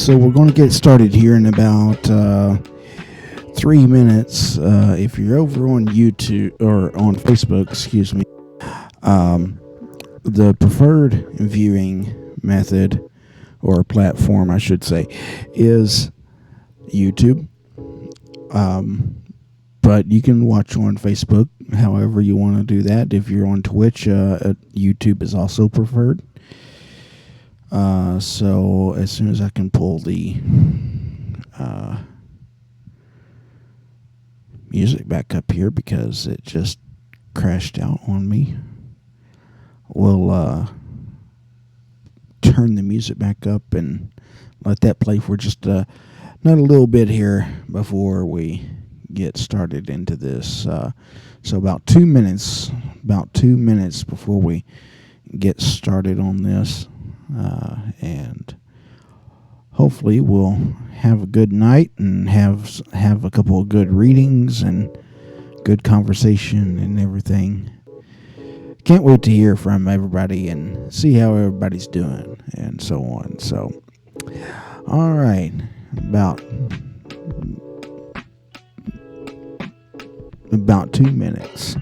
So we're going to get started here in about 3 minutes. If you're over on YouTube or on Facebook, excuse me, the preferred viewing method or platform, I should say, is YouTube. But you can watch on Facebook however you want to do that. If you're on Twitch, YouTube is also preferred. So as soon as I can pull the music back up here because it just crashed out on me, we'll turn the music back up and let that play for just not a little bit here before we get started into this. So about 2 minutes before we get started on this. And hopefully we'll have a good night and have a couple of good readings and good conversation and everything. Can't wait to hear from everybody and see how everybody's doing and so on. So, all right, about 2 minutes.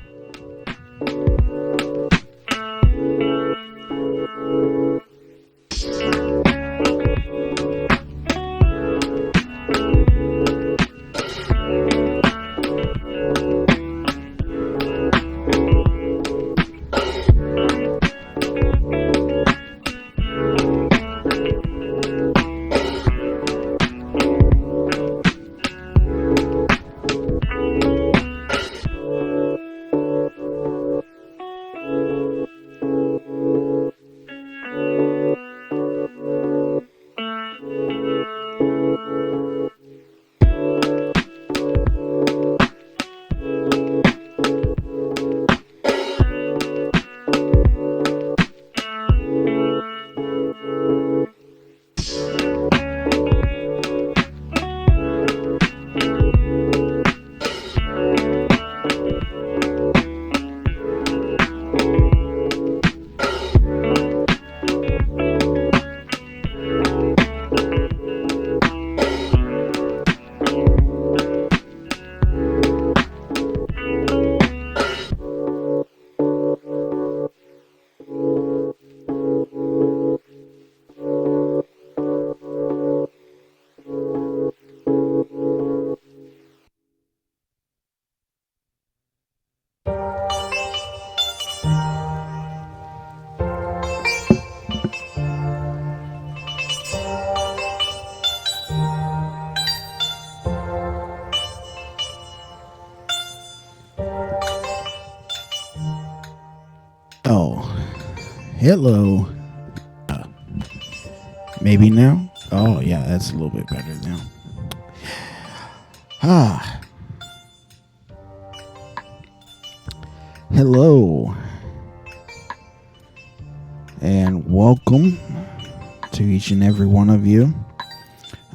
Oh, hello. Maybe now? Oh, yeah, that's a little bit better now. Hello. And welcome to each and every one of you.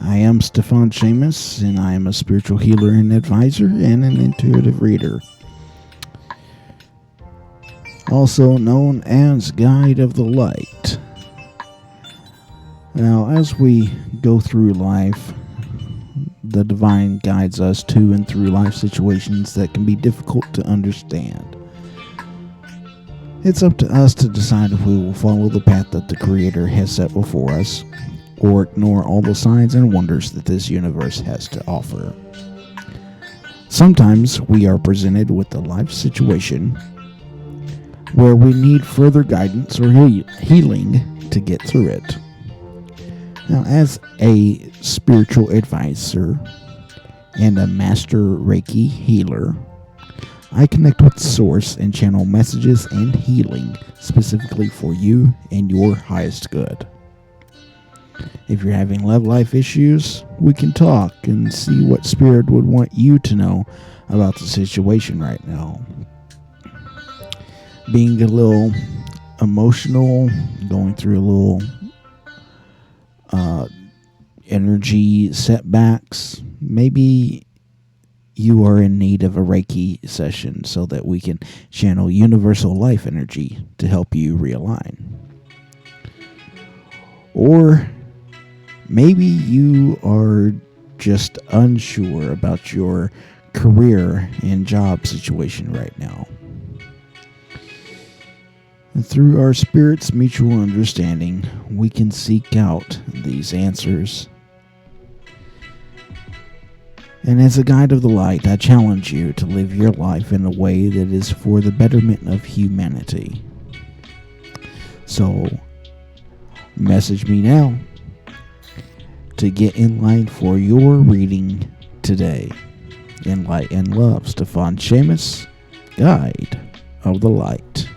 I am Stíofán Séamus, and I am a spiritual healer and advisor and an intuitive reader, also known as Guide of the Light. Now, as we go through life, the divine guides us to and through life situations that can be difficult to understand. It's up to us to decide if we will follow the path that the Creator has set before us, or ignore all the signs and wonders that this universe has to offer. Sometimes we are presented with a life situation where we need further guidance or healing to get through it. Now, as a spiritual advisor and a master Reiki healer, I connect with Source and channel messages and healing specifically for you and your highest good. If you're having love life issues, we can talk and see what Spirit would want you to know about the situation right now. Being a little emotional, going through a little energy setbacks, maybe you are in need of a Reiki session so that we can channel universal life energy to help you realign. Or Maybe you are just unsure about your career and job situation right now. And through our spirit's mutual understanding, we can seek out these answers. And as a guide of the light, I challenge you to live your life in a way that is for the betterment of humanity. So, message me now to get in line for your reading today. In light and love, Stíofán Séamus, Guide of the Light.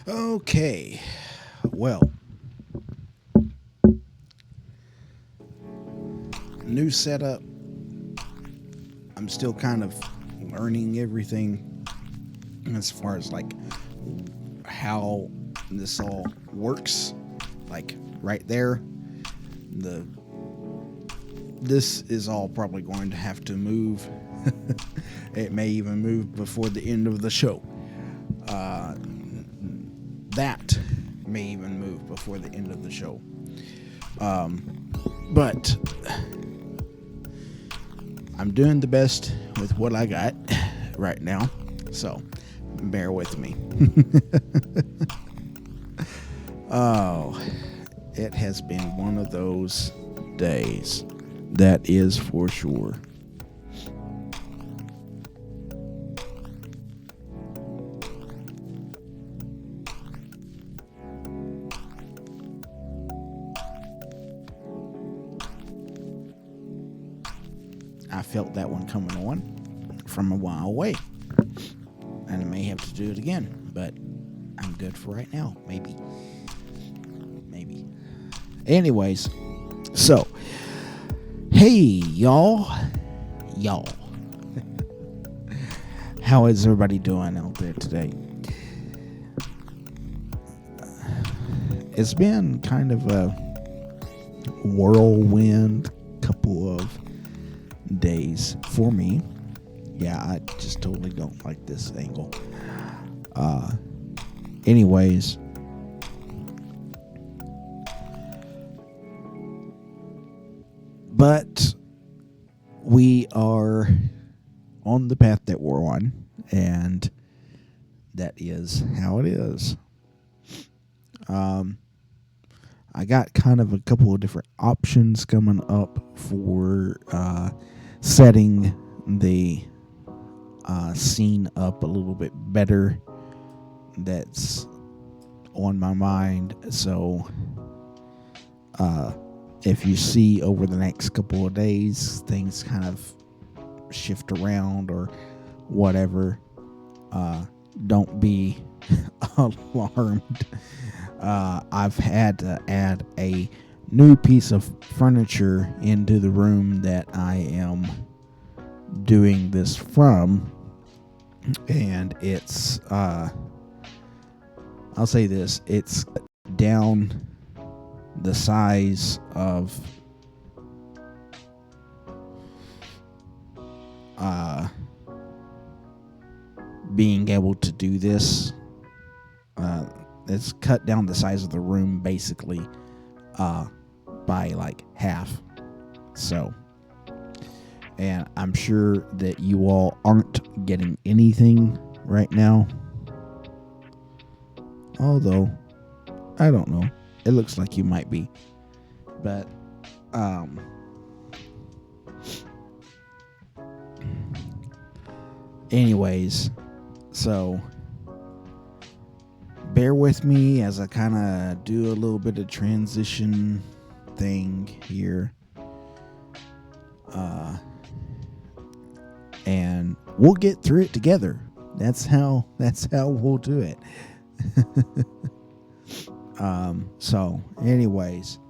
Okay, well, new setup. I'm still kind of learning everything as far as like how this all works. Like right there, this is all probably going to have to move. It may even move before the end of the show. That may even move before the end of the show. But I'm doing the best with what I got right now, so bear with me. Oh, it has been one of those days, that is for sure. I felt that one coming on from a while away, and I may have to do it again, but I'm good for right now. Maybe. Anyways, so, hey, y'all. How is everybody doing out there today? It's been kind of a whirlwind couple of days for me. Yeah, I just totally don't like this angle. Anyways, but we are on the path that we're on, and that is how it is. I got kind of a couple of different options coming up for setting the scene up a little bit better. That's on my mind. So if you see over the next couple of days things kind of shift around or whatever, don't be alarmed. I've had to add a new piece of furniture into the room that I am doing this from, and it's I'll say this, it's down the size of being able to do this. It's cut down the size of the room basically by like half. So And I'm sure that you all aren't getting anything right now. Although, I don't know. It looks like you might be. But, anyways, so bear with me as I kind of do a little bit of transition thing here. And we'll get through it together. That's how we'll do it. So anyways,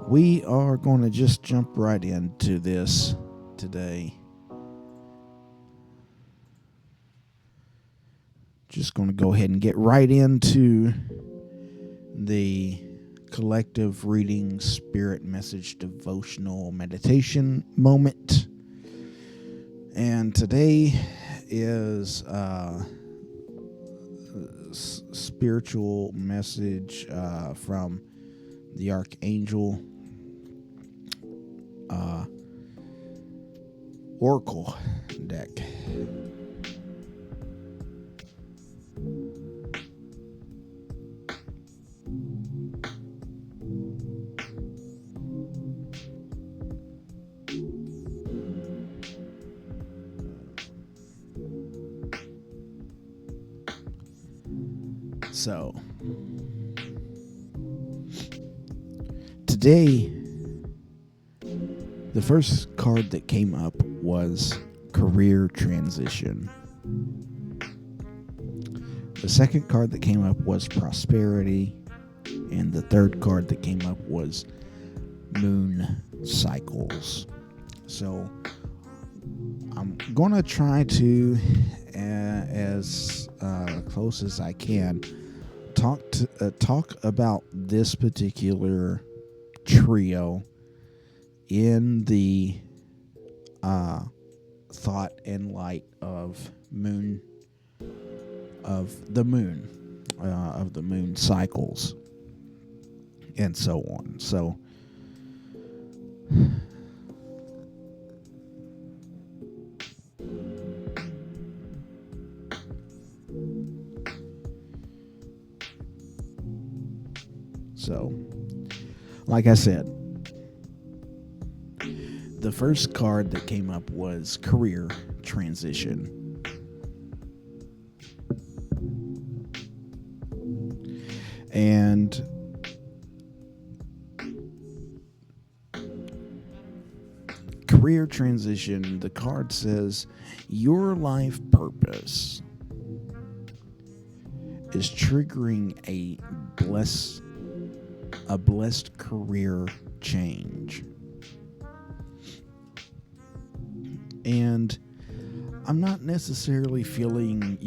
we are going to just jump right into this today. Just going to go ahead and get right into the collective reading spirit message devotional meditation moment. And today is spiritual message from the Archangel Oracle deck. So, today, the first card that came up was career transition. The second card that came up was prosperity. And the third card that came up was moon cycles. So, I'm going to try to, as close as I can, talk about this particular trio in the thought and light of the moon cycles and so on. So, like I said, the first card that came up was career transition. And career transition, the card says, your life purpose is triggering a blessed career change. And I'm not necessarily feeling,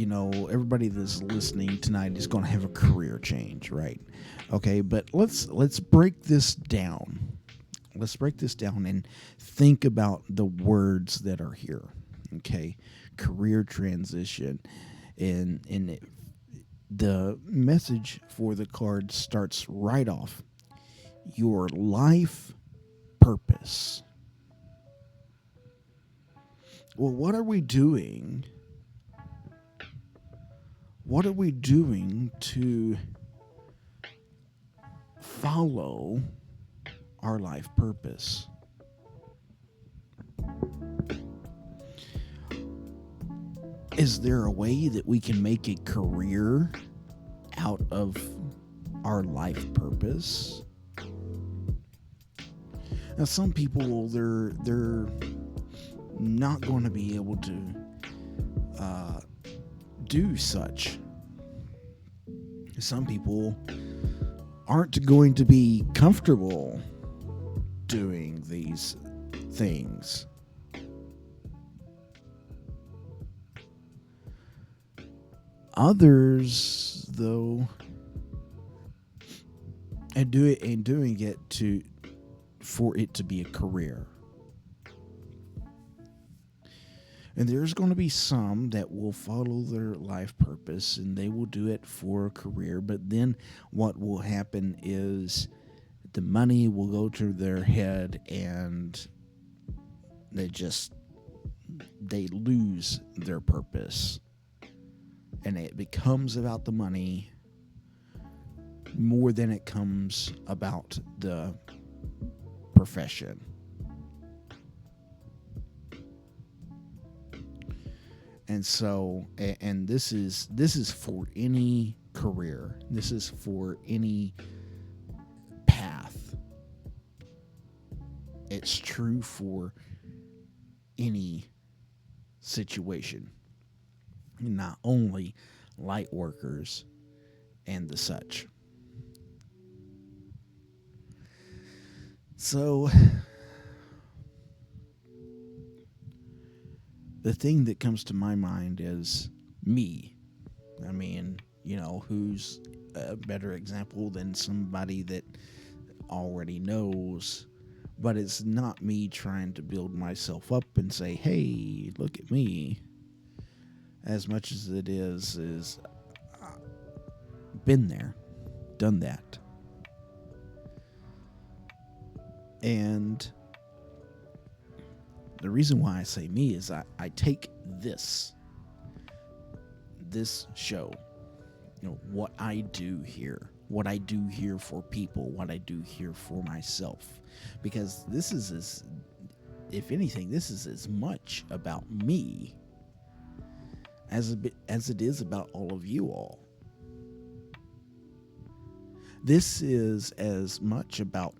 everybody that's listening tonight is going to have a career change, right? Okay, but let's break this down. Let's break this down and think about the words that are here. Okay, career transition, and the message for the card starts right off. Your life purpose. Well, what are we doing? What are we doing to follow our life purpose? Is there a way that we can make a career out of our life purpose? Now, some people, they're not going to be able to do such. Some people aren't going to be comfortable doing these things. Others, though, and doing it for it to be a career. And there's going to be some that will follow their life purpose and they will do it for a career. But then what will happen is the money will go to their head and they just they lose their purpose. And it becomes about the money more than it comes about the profession. And so, and this is for any career. This is for any path. It's true for any situation, not only light workers and the such. So the thing that comes to my mind is me. I mean, who's a better example than somebody that already knows? But it's not me trying to build myself up and say, hey, look at me. As much as it is been there, done that. And the reason why I say me is I take this show, what I do here, what I do here for people, what I do here for myself, because this is, if anything, this is as much about me as it is about all of you all. This is as much about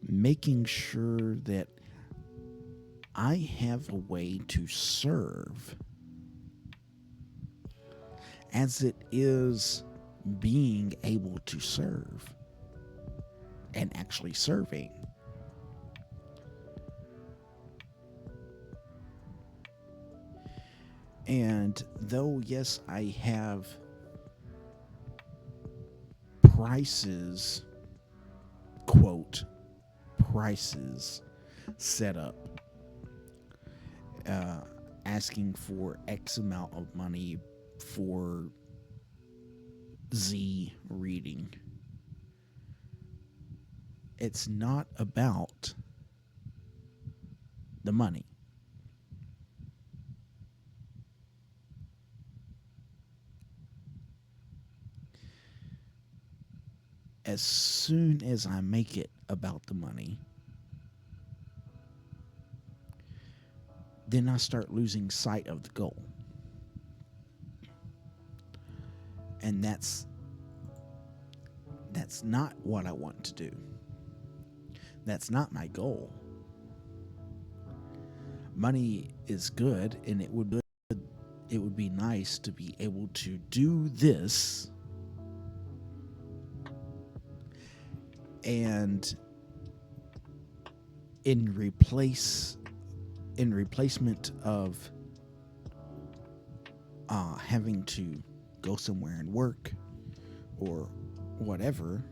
making sure that I have a way to serve as it is being able to serve and actually serving. And though, yes, I have prices, quote, prices set up, asking for X amount of money for Z reading. It's not about the money. As soon as I make it about the money, then I start losing sight of the goal. And that's not what I want to do. That's not my goal. Money is good, and it would be nice to be able to do this and in replacement of having to go somewhere and work or whatever,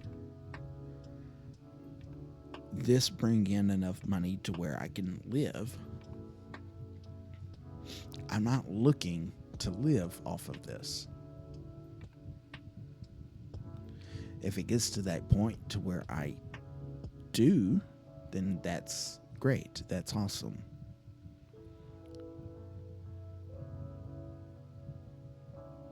this bring in enough money to where I can live. I'm not looking to live off of this. If it gets to that point to where I do, then that's great. That's awesome.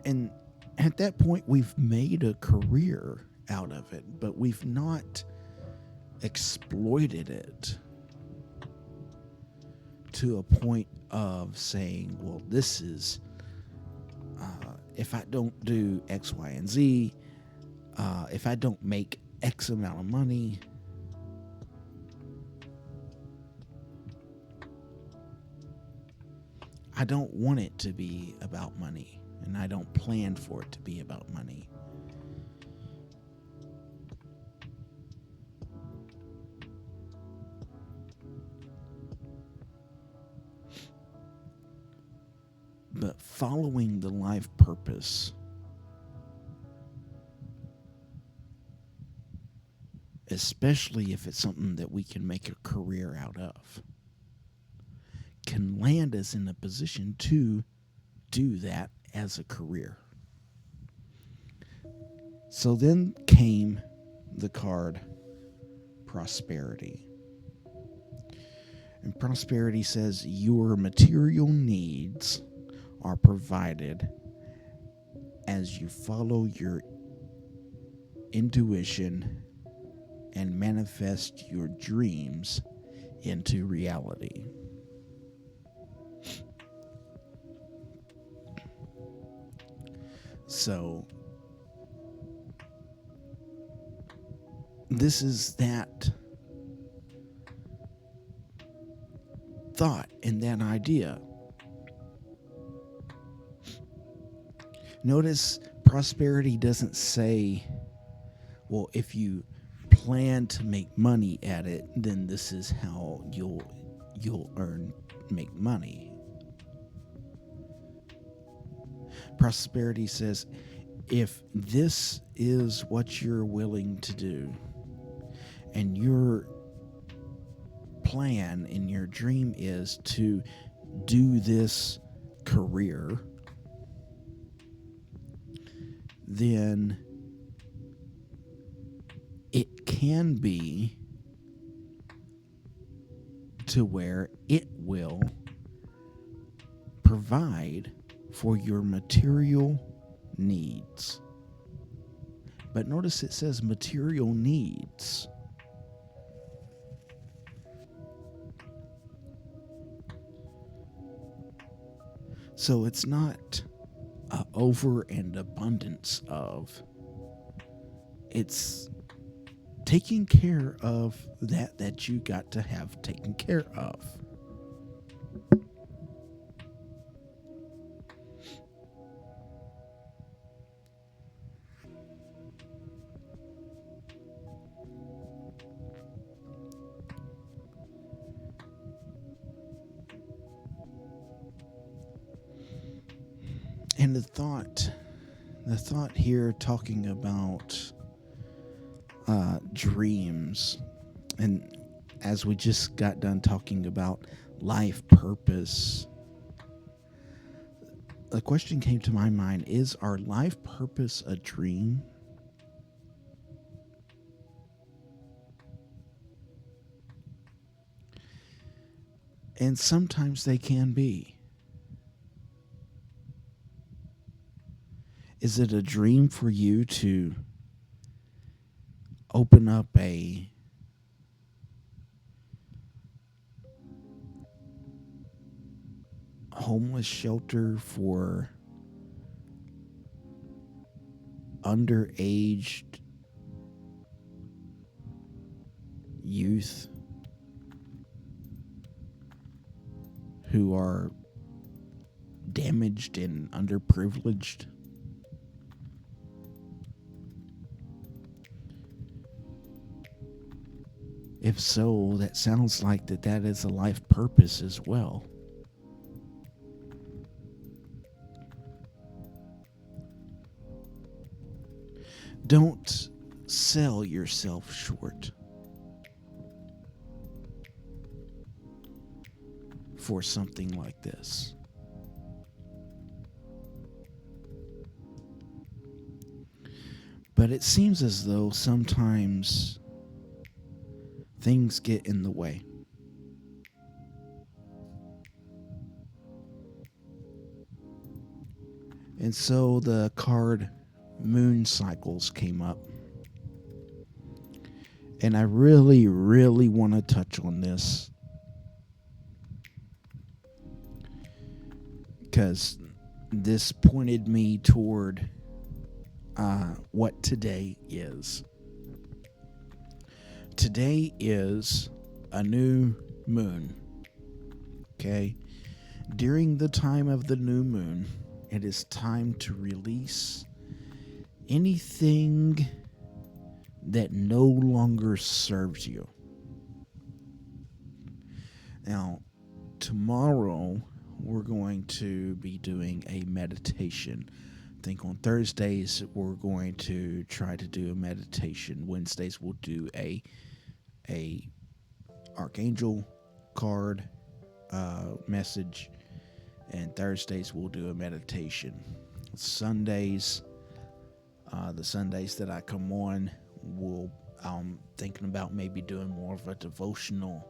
And at that point, we've made a career out of it, but we've not exploited it to a point of saying, well, this is, if I don't do X, Y, and Z, if I don't make X amount of money, I don't want it to be about money, and I don't plan for it to be about money. But following the life purpose, especially if it's something that we can make a career out of, can land us in a position to do that as a career. So then came the card prosperity. And prosperity says your material needs are provided as you follow your intuition and manifest your dreams into reality. So, this is that thought and that idea. Notice prosperity doesn't say, well, if you plan to make money at it, then this is how you'll make money. Prosperity says, if this is what you're willing to do, and your plan and your dream is to do this career, then it can be to where it will provide for your material needs. But notice it says material needs. So it's not over and abundance of. It's taking care of that you got to have taken care of. And the thought here talking about dreams, and as we just got done talking about life purpose, a question came to my mind: is our life purpose a dream? And sometimes they can be. Is it a dream for you to open up a homeless shelter for underaged youth who are damaged and underprivileged? If so, that sounds like that is a life purpose as well. Don't sell yourself short for something like this. But it seems as though sometimes things get in the way. And so the card moon cycles came up. And I really, really want to touch on this, because this pointed me toward what today is. Today is a new moon. Okay? During the time of the new moon, it is time to release anything that no longer serves you. Now, tomorrow we're going to be doing a meditation. I think on Thursdays we're going to try to do a meditation. Wednesdays we'll do a archangel card message, and Thursdays we'll do a meditation. Sundays, the Sundays that I come on, I'm thinking about maybe doing more of a devotional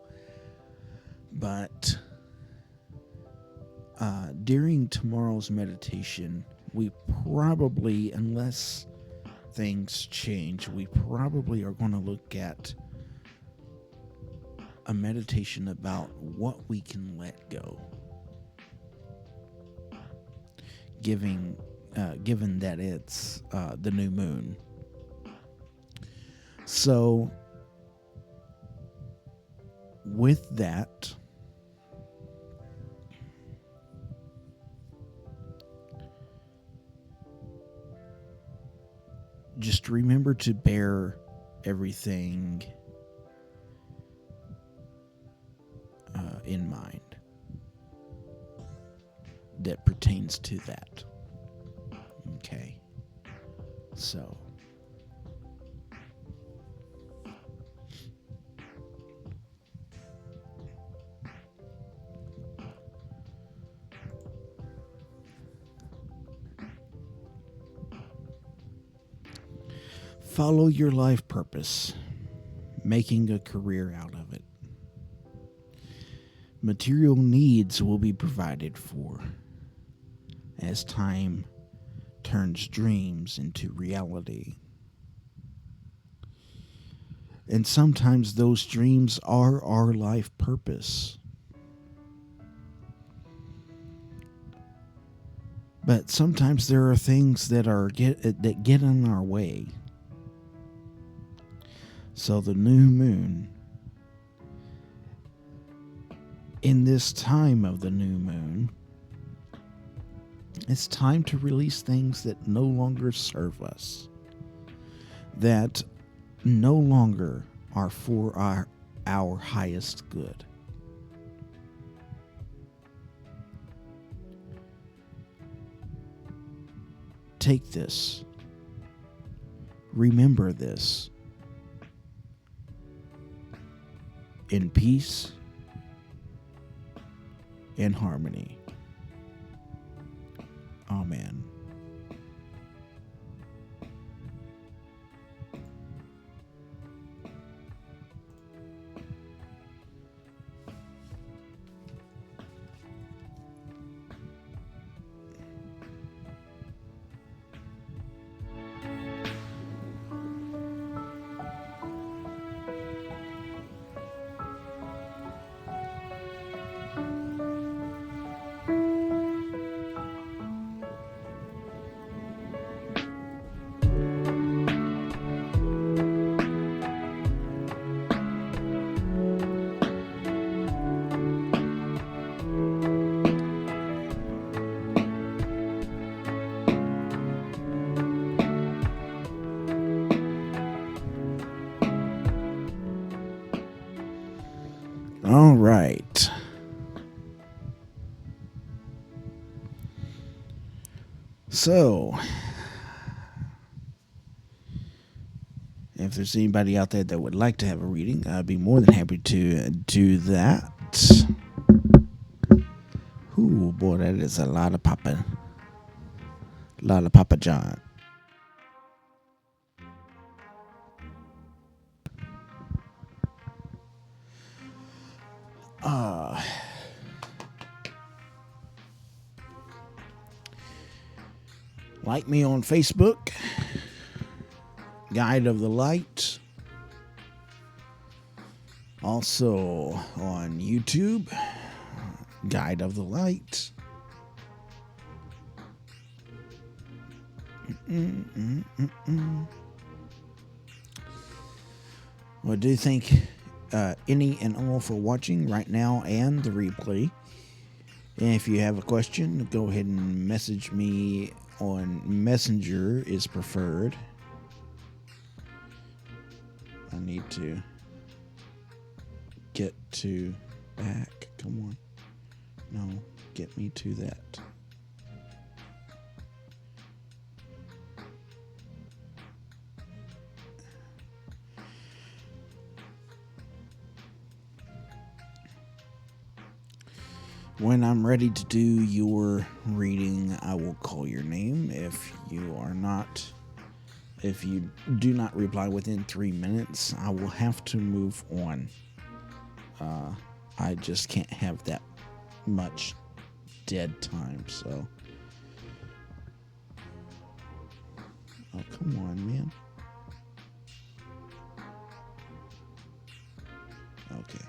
But during tomorrow's meditation, we probably, unless things change, we probably are going to look at a meditation about what we can let go, given that it's the new moon. So, with that, just remember to bear everything in mind that pertains to that. Okay. So, follow your life purpose, making a career out of it. Material needs will be provided for as time turns dreams into reality. And sometimes those dreams are our life purpose. But sometimes there are things that get in our way. So the new moon, in this time of the new moon, it's time to release things that no longer serve us, that no longer are for our highest good. Take this. Remember this. In peace and harmony. Amen. All right. So, if there's anybody out there that would like to have a reading, I'd be more than happy to do that. Ooh, boy, that is a lot of Papa John. Like me on Facebook, Guide of the Light. Also on YouTube, Guide of the Light. Well, I do thank any and all for watching right now and the replay. And if you have a question, go ahead and message me on Messenger is preferred. I need to get to back. Come on. No, get me to that. When I'm ready to do your reading, I will call your name. If you do not reply within 3 minutes, I will have to move on. I just can't have that much dead time, so. Oh, come on, man. Okay.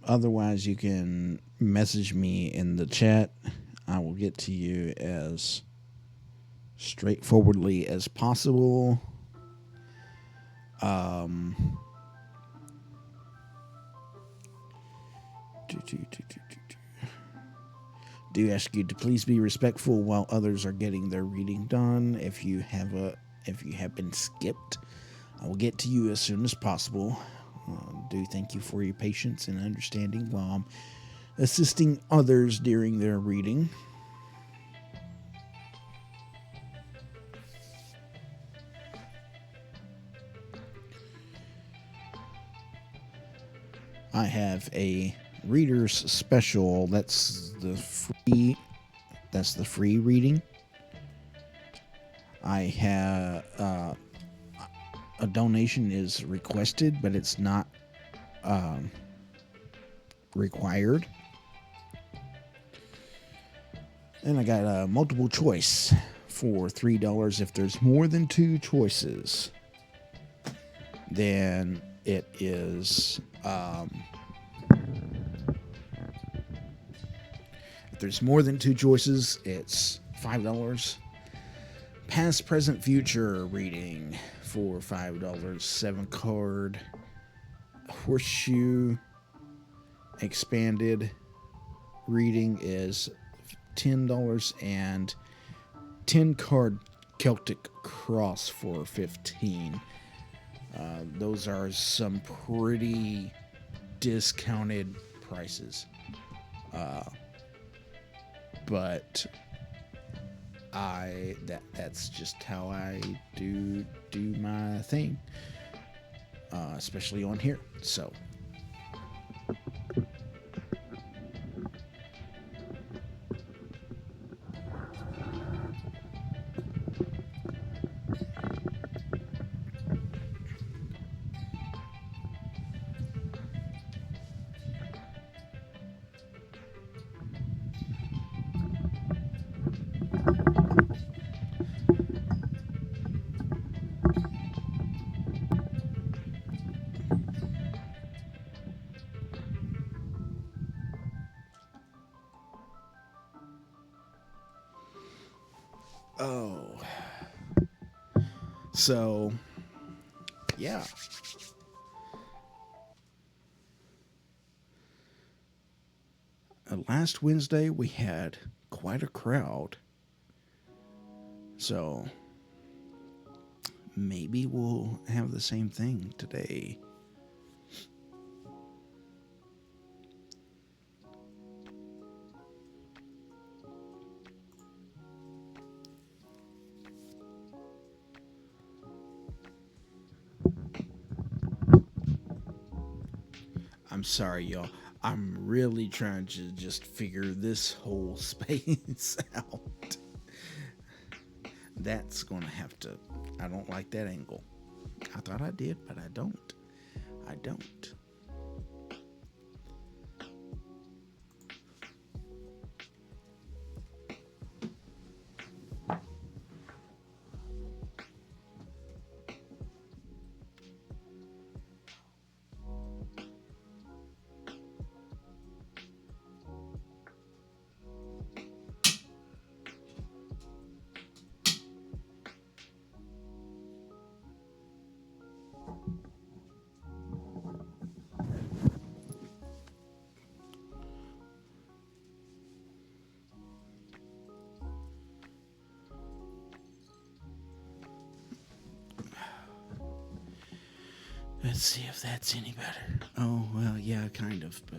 Otherwise, you can message me in the chat. I will get to you as straightforwardly as possible. Do ask you to please be respectful while others are getting their reading done. If you have been skipped, I will get to you as soon as possible. Do thank you for your patience and understanding while I'm assisting others during their reading. I have a reader's special. That's the free reading. I have a donation is requested, but it's not required. And I got a multiple choice for $3. If there's more than 2 choices, then it is if there's more than 2 choices, it's $5. Past, present, future reading for $5. 7-card horseshoe expanded reading is $10, and 10-card Celtic Cross for $15. Those are some pretty discounted prices, but that's just how I do my thing, especially on here. So. Oh. So, yeah. Last Wednesday we had quite a crowd. So, maybe we'll have the same thing today. I'm sorry, y'all. I'm really trying to just figure this whole space out. That's gonna have to. I don't like that angle. I thought I did, but I don't. I don't. Let's see if that's any better. Oh, well, yeah, kind of, but...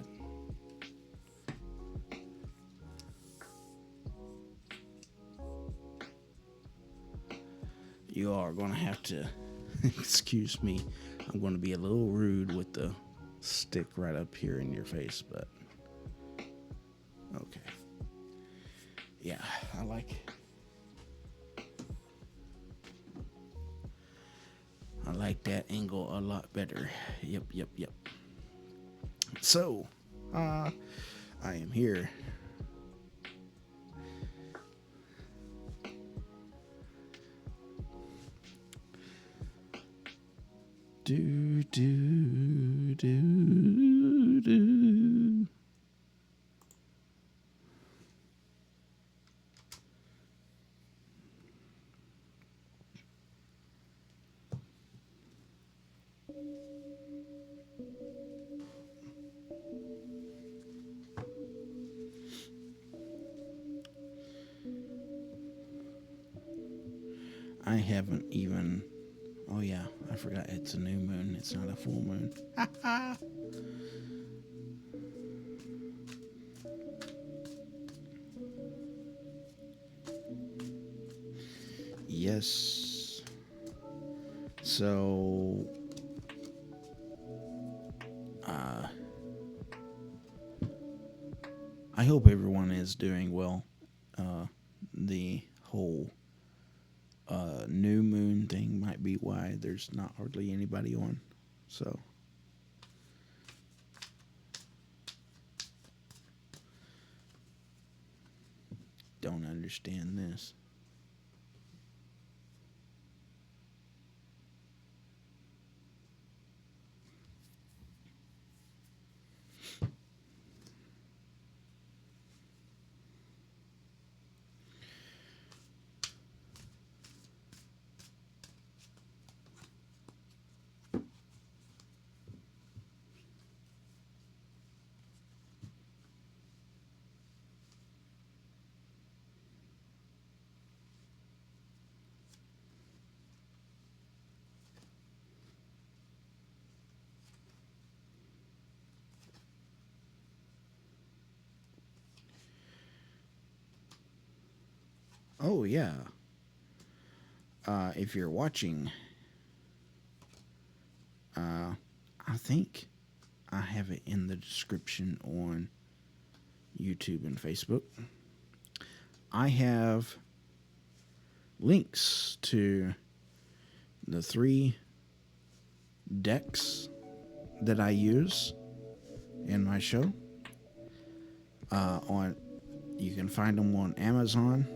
You are going to have to excuse me. I'm going to be a little rude with the stick right up here in your face, but... like that angle a lot better. Yep. So, I am here. Do. I haven't even. Oh, yeah, I forgot it's a new moon. It's not a full moon. Yes. So, I hope everyone is doing well. The whole new moon thing might be why there's not hardly anybody on. So, don't understand this. Oh, yeah. If you're watching, I think I have it in the description on YouTube and Facebook. I have links to the 3 decks that I use in my show. On you can find them on Amazon.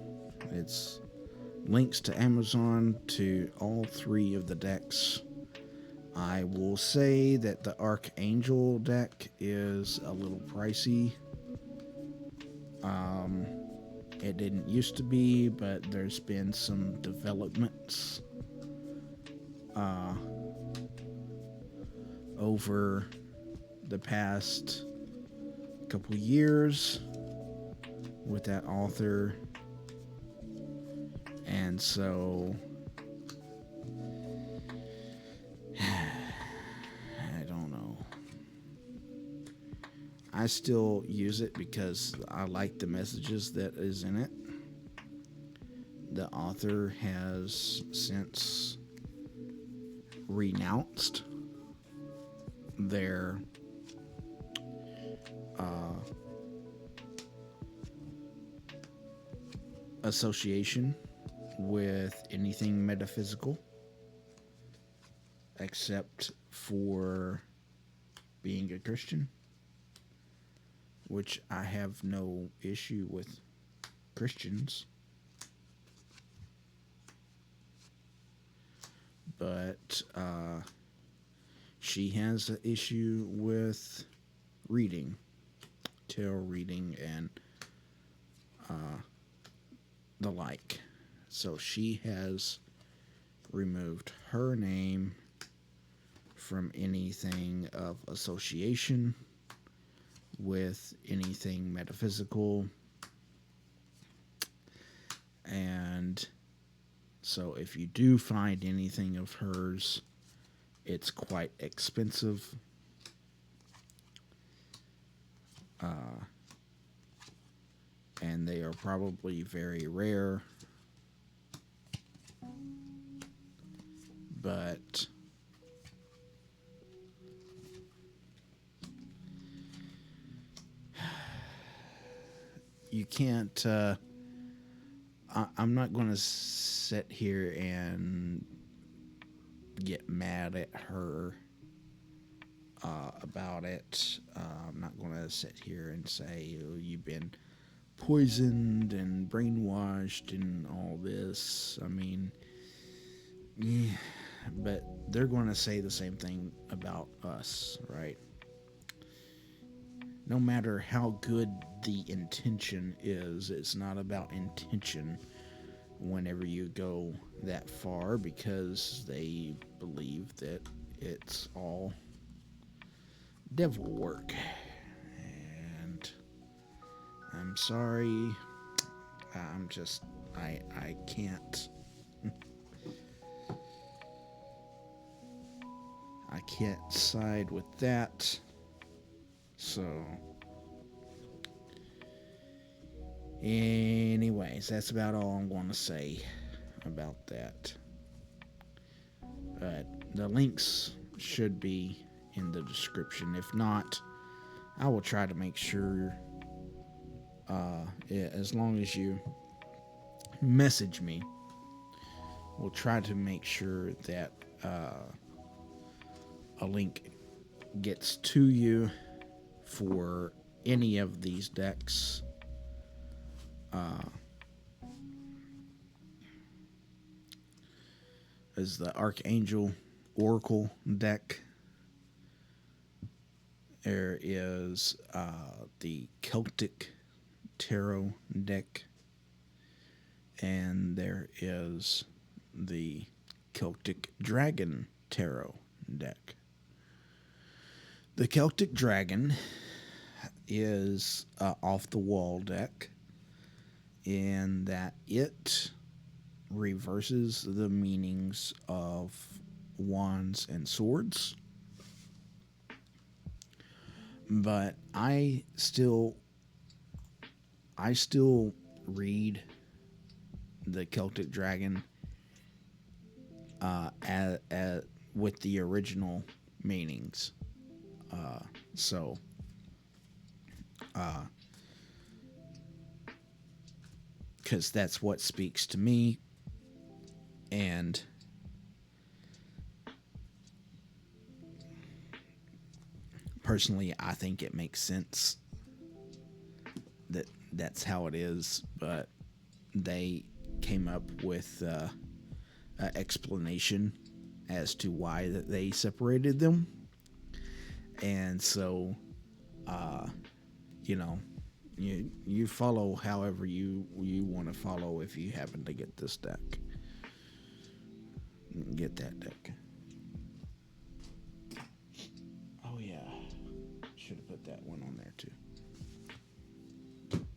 It's links to Amazon to all 3 of the decks. I will say that the Archangel deck is a little pricey. It didn't used to be, but there's been some developments over the past couple years with that author, and so I don't know. I still use it because I like the messages that is in it. The author has since renounced their association with anything metaphysical except for being a Christian, which I have no issue with Christians. But she has an issue with reading, tarot reading, and the like. So she has removed her name from anything of association with anything metaphysical. And so if you do find anything of hers, it's quite expensive. And they are probably very rare. But you can't I'm not going to sit here and get mad at her about it. I'm not going to sit here and say, oh, you've been poisoned and brainwashed and all this. I mean, yeah, but they're going to say the same thing about us, right? No matter how good the intention is, it's not about intention whenever you go that far, because they believe that it's all devil work. And I'm sorry, I can't. I can't side with that. So, anyways, that's about all I'm going to say about that. But the links should be in the description. If not, I will try to make sure, as long as you message me, we'll try to make sure that a link gets to you for any of these decks. As the Archangel Oracle deck, there is the Celtic Tarot deck, and there is the Celtic Dragon Tarot deck. The Celtic Dragon is off the wall deck in that it reverses the meanings of wands and swords. But I still read the Celtic Dragon with the original meanings. Because that's what speaks to me, and personally, I think it makes sense that that's how it is, but they came up with an explanation as to why that they separated them. And so, you follow however you want to follow if you happen to get this deck. Get that deck. Oh yeah, should have put that one on there too.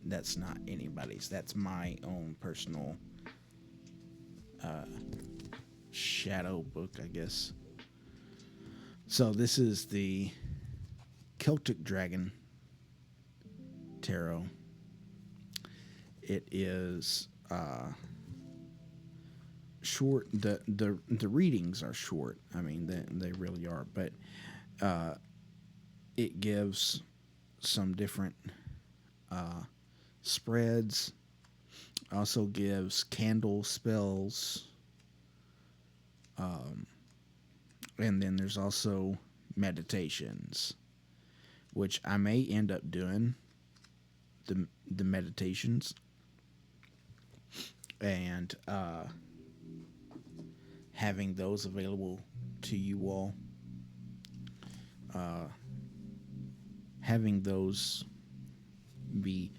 That's not anybody's. That's my own personal shadow book, I guess. So this is the Celtic Dragon Tarot. It is short. The readings are short. I mean, they really are. But it gives some different spreads. Also gives candle spells. And then there's also meditations, which I may end up doing the meditations and having those available to you all. Having those the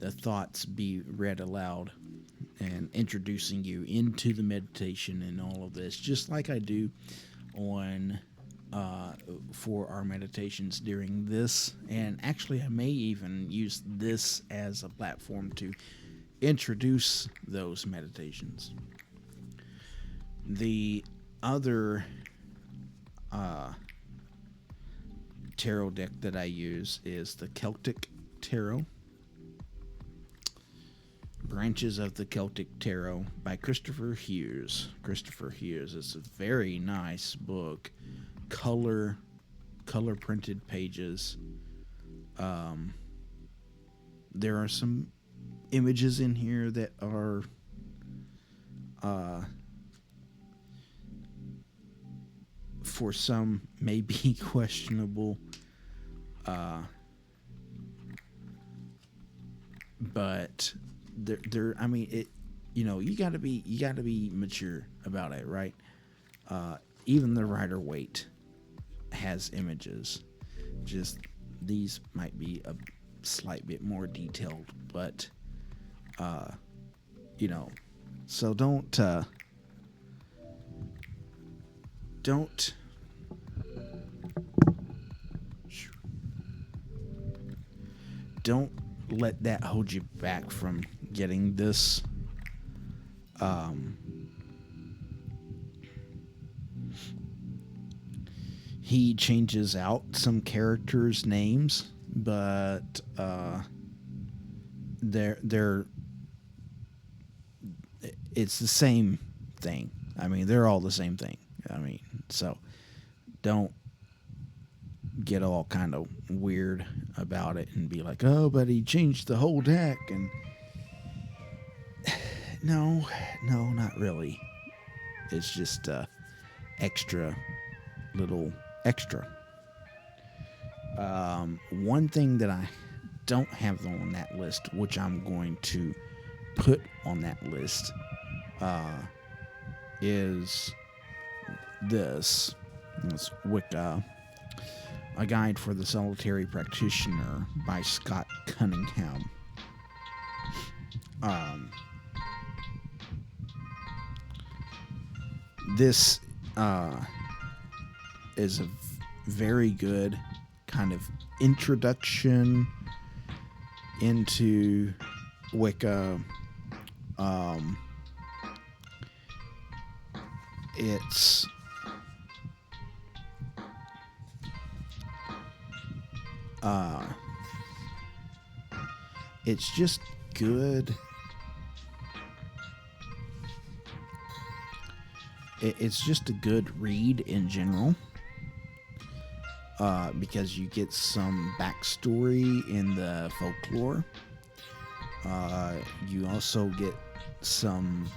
thoughts be read aloud and introducing you into the meditation and all of this, just like I do on for our meditations during this. And actually, I may even use this as a platform to introduce those meditations. The other tarot deck that I use is the Celtic Tarot. Branches of the Celtic Tarot by Christopher Hughes. Christopher Hughes. It's a very nice book. Color printed pages. There are some images in here that are for some may be questionable, but I mean, it. You got to be mature about it, right? Even the Rider Waite has images. Just these might be a slight bit more detailed, but so don't don't let that hold you back from getting this. He changes out some characters' names, but they're it's the same thing. I mean, they're all the same thing. I mean, so don't get all kind of weird about it and be like, oh, but he changed the whole deck. And no, not really. It's just little extra. One thing that I don't have on that list, which I'm going to put on that list, is this. It's Wicca, A Guide for the Solitary Practitioner by Scott Cunningham. This is a very good kind of introduction into Wicca. It's just good. It's just a good read in general, because you get some backstory in the folklore. You also get some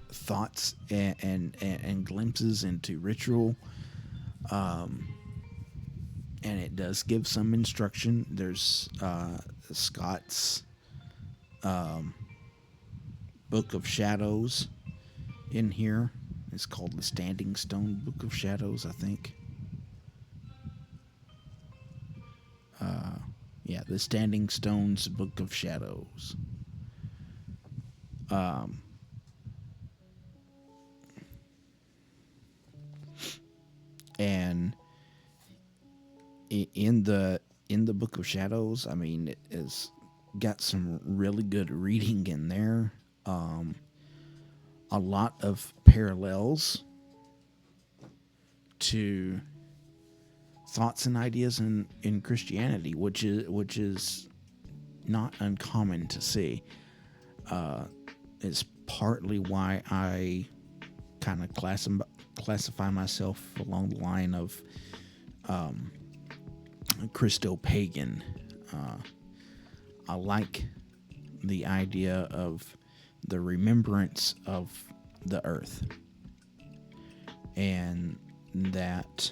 thoughts and glimpses into ritual, and it does give some instruction. There's Scott's Book of Shadows in here. It's called the Standing Stone Book of Shadows, I think. Yeah, the Standing Stones Book of Shadows. And in the Book of Shadows, I mean, it has got some really good reading in there. A lot of parallels to thoughts and ideas in Christianity, which is not uncommon to see. It's partly why I kind of classify myself along the line of Christo-pagan. I like the idea of the remembrance of the earth, and that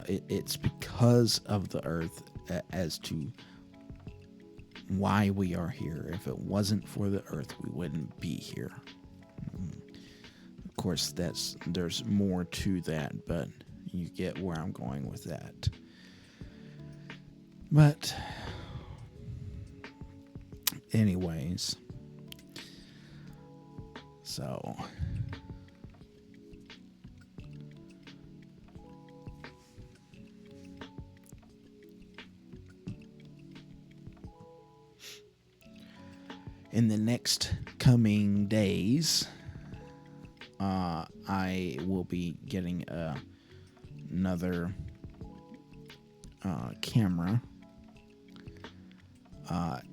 it's because of the earth as to why we are here. If it wasn't for the earth, we wouldn't be here. Of course, there's more to that, but you get where I'm going with that. But anyways, so in the next coming days, I will be getting another camera.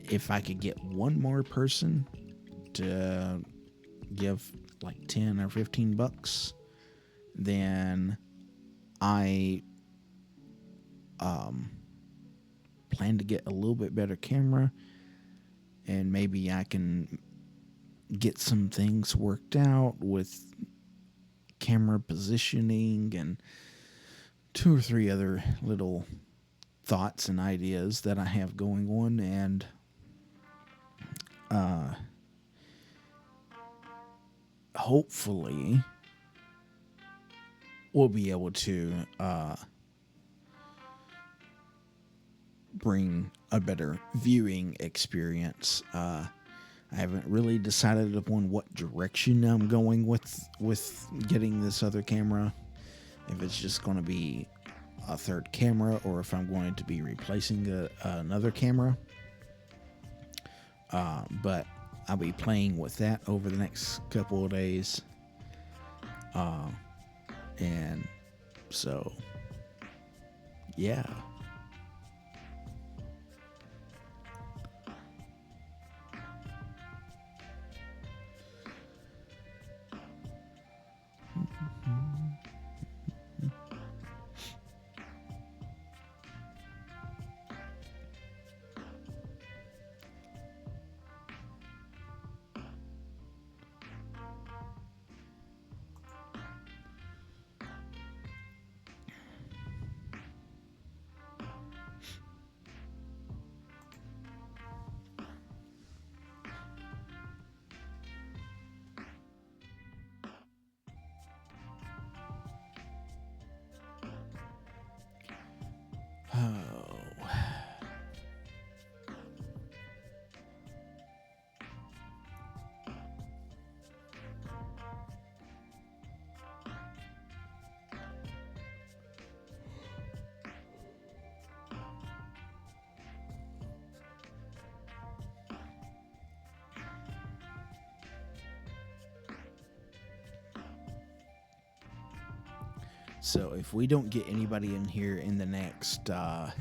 If I could get one more person to give like 10 or 15 bucks, then I plan to get a little bit better camera, and maybe I can get some things worked out with camera positioning and two or three other little thoughts and ideas that I have going on, and hopefully we'll be able to bring a better viewing experience. I haven't really decided upon what direction I'm going with getting this other camera. If it's just going to be a third camera, or if I'm going to be replacing another camera. But I'll be playing with that over the next couple of days. And so, yeah. Oh. So if we don't get anybody in here in the next 10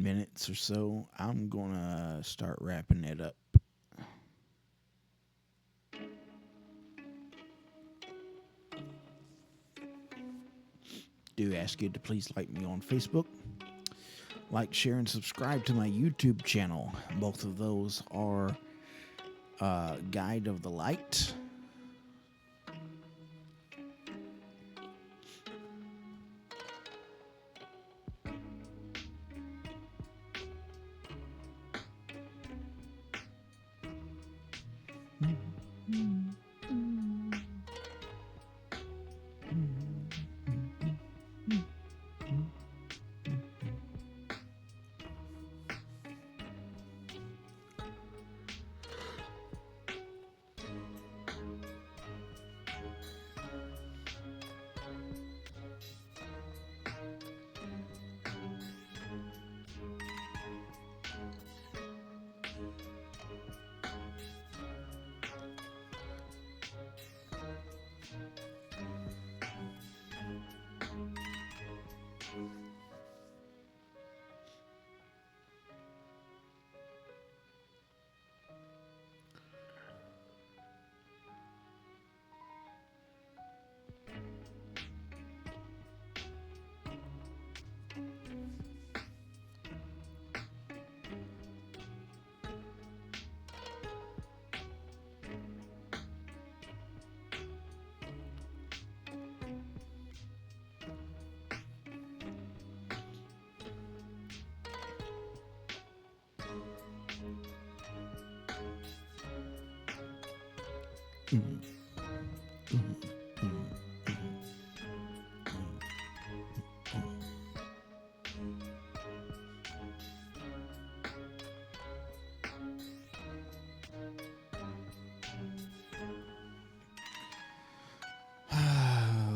minutes or so, I'm gonna start wrapping it up. Do ask you to please like me on Facebook, like, share, and subscribe to my YouTube channel. Both of those are Guide of the Light.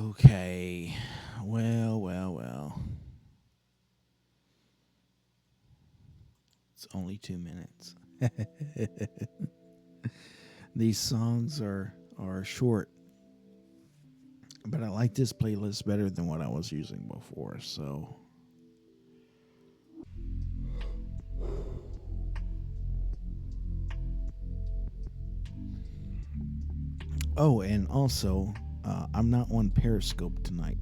Okay. Well. It's only 2 minutes. These songs are short, but I like this playlist better than what I was using before, so. Oh, and also, I'm not on Periscope tonight.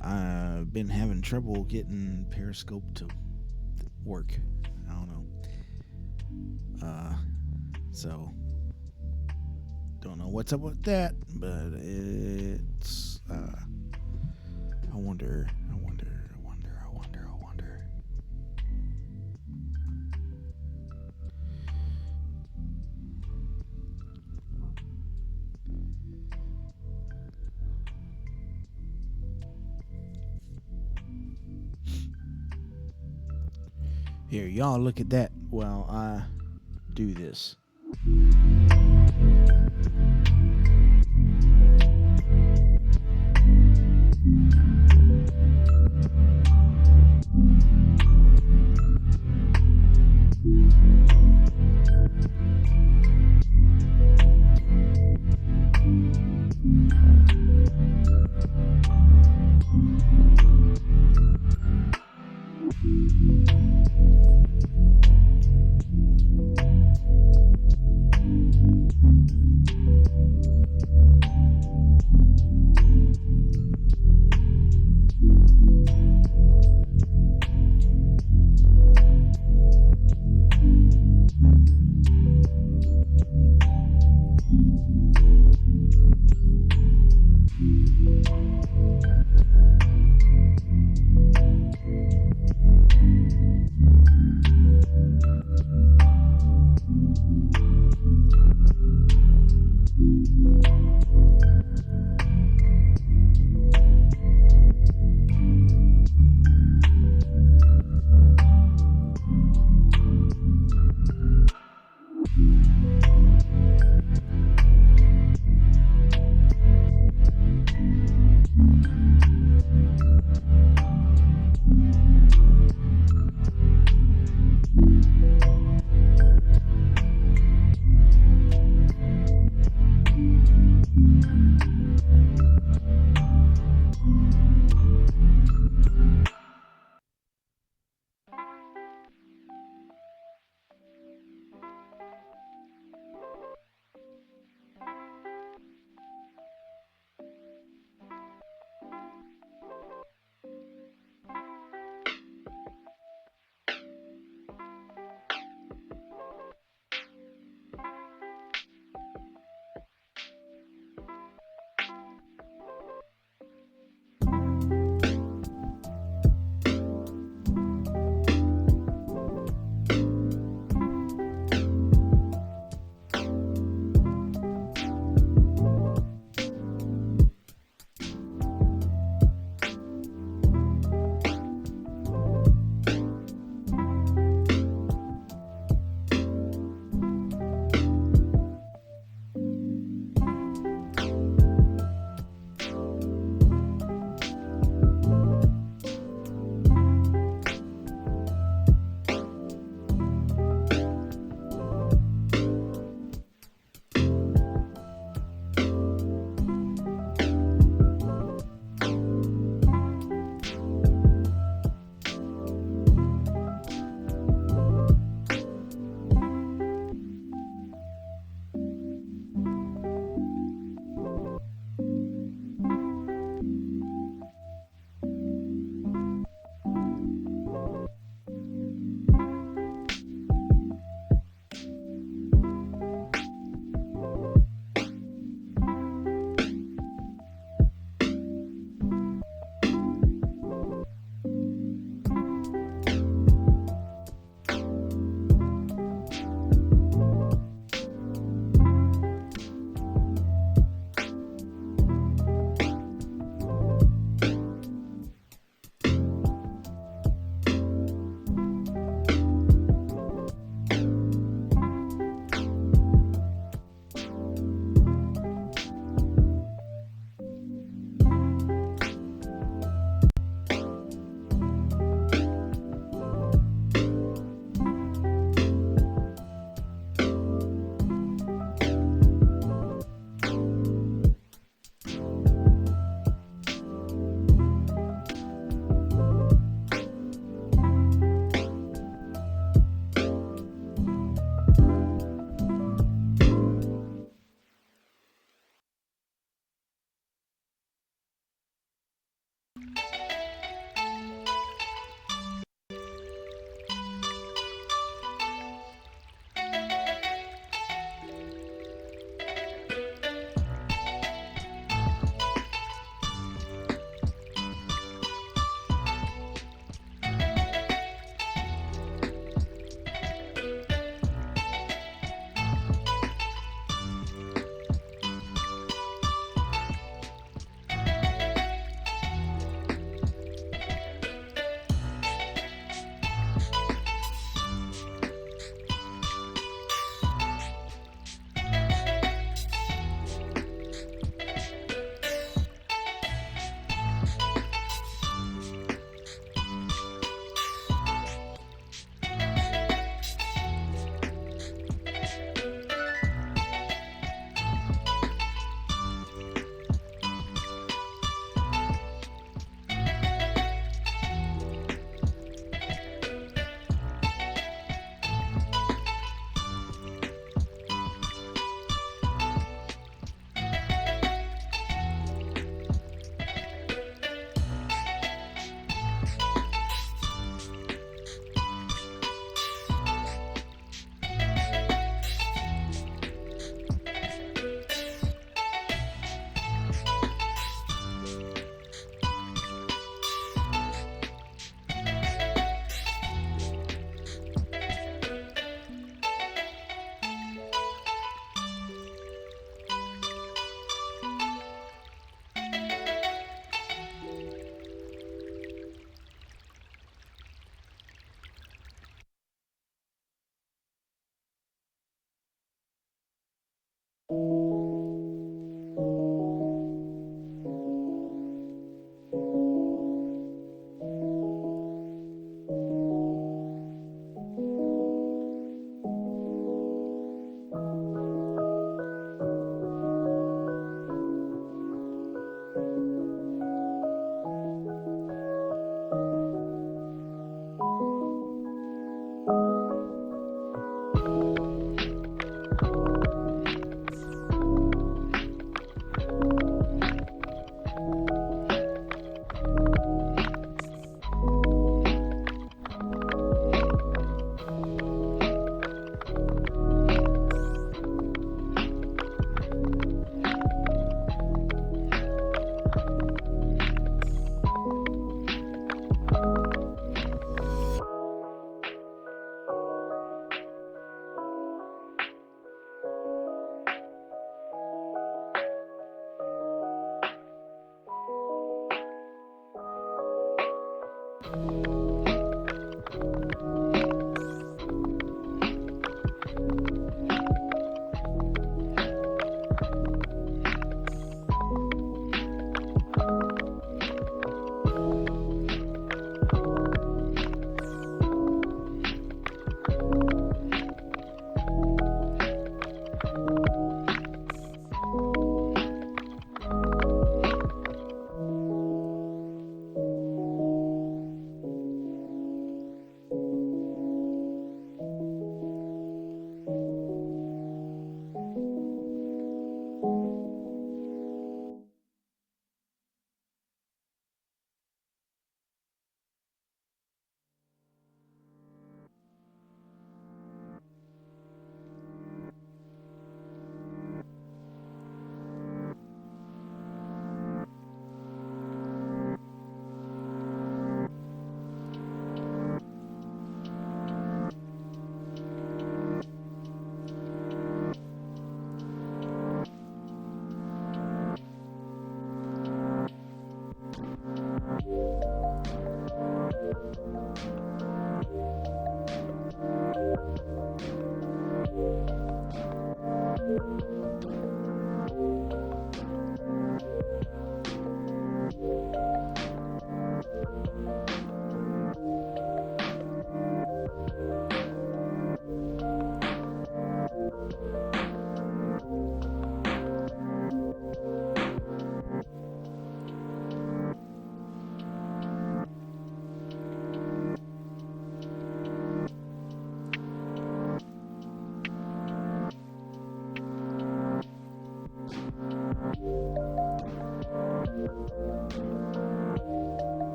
I've been having trouble getting Periscope to work. I don't know. So don't know what's up with that, but it's I wonder. Here, y'all look at that while I do this.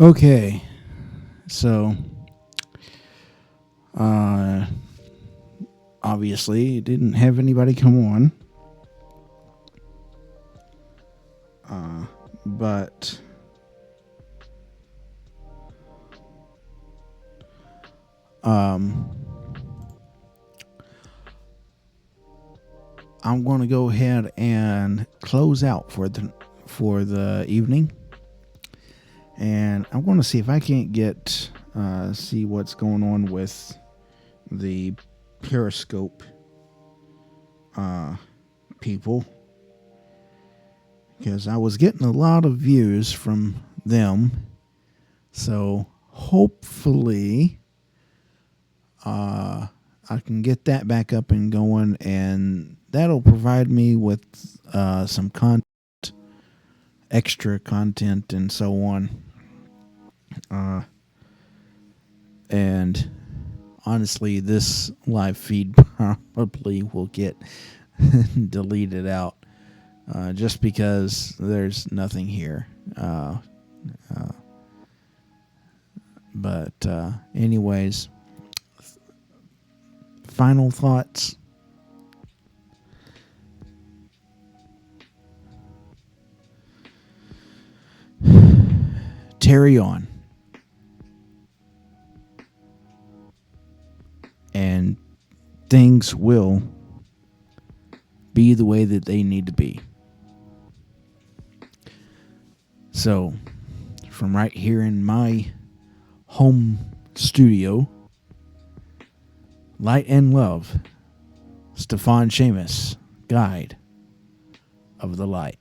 Okay, so uh, obviously it didn't have anybody come on, but um, I'm going to go ahead and close out for the evening, and I'm going to see if I can't get see what's going on with the Periscope people, because I was getting a lot of views from them. So hopefully I can get that back up and going, and that'll provide me with some extra content, and so on. And honestly, this live feed probably will get deleted out just because there's nothing here. But anyways, final thoughts. Carry on. And things will be the way that they need to be. So, from right here in my home studio, light and love, Stíofán Séamus, guide of the light.